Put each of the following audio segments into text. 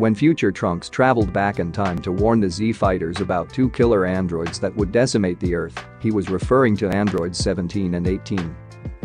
When future Trunks traveled back in time to warn the Z fighters about two killer androids that would decimate the Earth, he was referring to androids 17 and 18.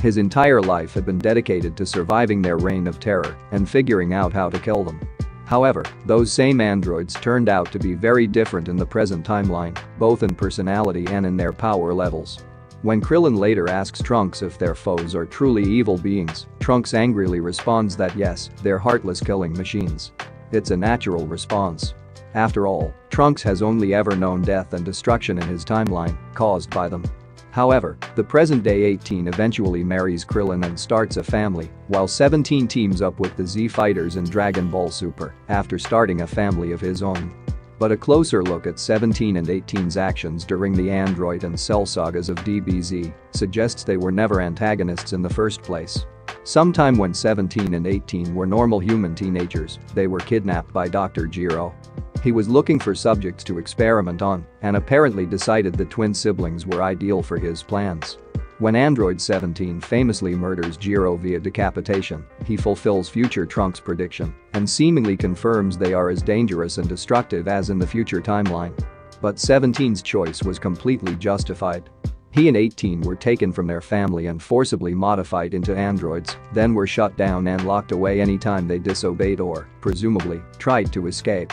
His entire life had been dedicated to surviving their reign of terror and figuring out how to kill them. However, those same androids turned out to be very different in the present timeline, both in personality and in their power levels. When Krillin later asks Trunks if their foes are truly evil beings, Trunks angrily responds that yes, they're heartless killing machines. It's a natural response. After all, Trunks has only ever known death and destruction in his timeline, caused by them. However, the present-day 18 eventually marries Krillin and starts a family, while 17 teams up with the Z fighters in Dragon Ball Super after starting a family of his own. But a closer look at 17 and 18's actions during the Android and Cell sagas of DBZ suggests they were never antagonists in the first place. Sometime when 17 and 18 were normal human teenagers, they were kidnapped by Dr. Jiro. He was looking for subjects to experiment on and apparently decided the twin siblings were ideal for his plans. When Android 17 famously murders Jiro via decapitation, he fulfills future Trunks' prediction and seemingly confirms they are as dangerous and destructive as in the future timeline. But 17's choice was completely justified. He and 18 were taken from their family and forcibly modified into androids, then were shut down and locked away anytime they disobeyed or, presumably, tried to escape.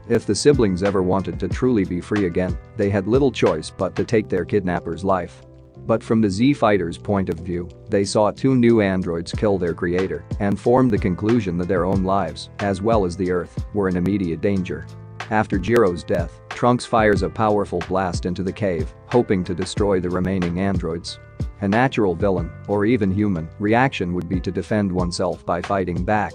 If the siblings ever wanted to truly be free again, they had little choice but to take their kidnapper's life. But from the Z fighters' point of view, they saw two new androids kill their creator and formed the conclusion that their own lives, as well as the Earth, were in immediate danger. After Jiro's death, Trunks fires a powerful blast into the cave, hoping to destroy the remaining androids. A natural villain, or even human, reaction would be to defend oneself by fighting back.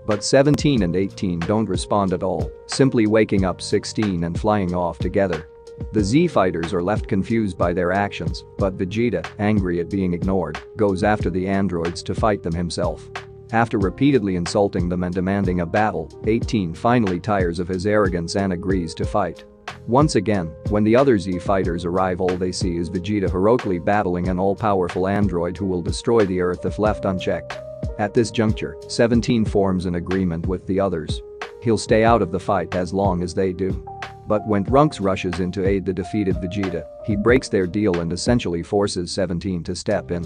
But 17 and 18 don't respond at all, simply waking up 16 and flying off together. The Z fighters are left confused by their actions, but Vegeta, angry at being ignored, goes after the androids to fight them himself. After repeatedly insulting them and demanding a battle, 18 finally tires of his arrogance and agrees to fight. Once again, when the other Z fighters arrive, all they see is Vegeta heroically battling an all-powerful android who will destroy the Earth if left unchecked. At this juncture, 17 forms an agreement with the others. He'll stay out of the fight as long as they do. But when Trunks rushes in to aid the defeated Vegeta, he breaks their deal and essentially forces 17 to step in.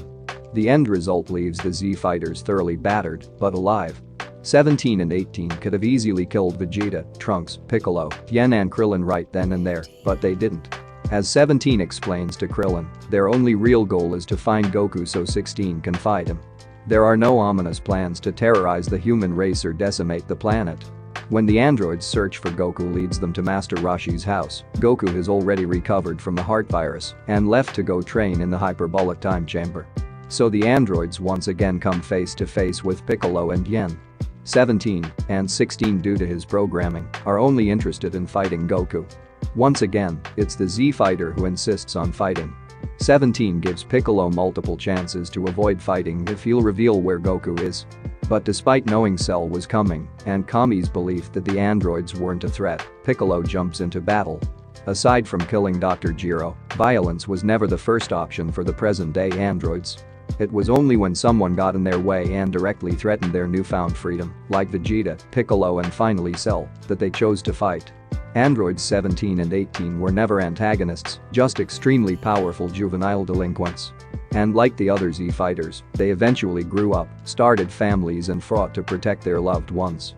The end result leaves the Z fighters thoroughly battered, but alive. 17 and 18 could have easily killed Vegeta, Trunks, Piccolo, Tien and Krillin right then and there, but they didn't. As 17 explains to Krillin, their only real goal is to find Goku so 16 can fight him. There are no ominous plans to terrorize the human race or decimate the planet. When the androids' search for Goku leads them to Master Roshi's house, Goku has already recovered from the heart virus and left to go train in the hyperbolic time chamber. So the androids once again come face to face with Piccolo and Tien. 17 and 16, due to his programming, are only interested in fighting Goku. Once again, it's the Z fighter who insists on fighting. 17 gives Piccolo multiple chances to avoid fighting if he'll reveal where Goku is. But despite knowing Cell was coming and Kami's belief that the androids weren't a threat, Piccolo jumps into battle. Aside from killing Dr. Jiro, violence was never the first option for the present-day androids. It was only when someone got in their way and directly threatened their newfound freedom, like Vegeta, Piccolo and finally Cell, that they chose to fight. Androids 17 and 18 were never antagonists, just extremely powerful juvenile delinquents. And like the other Z fighters, they eventually grew up, started families and fought to protect their loved ones.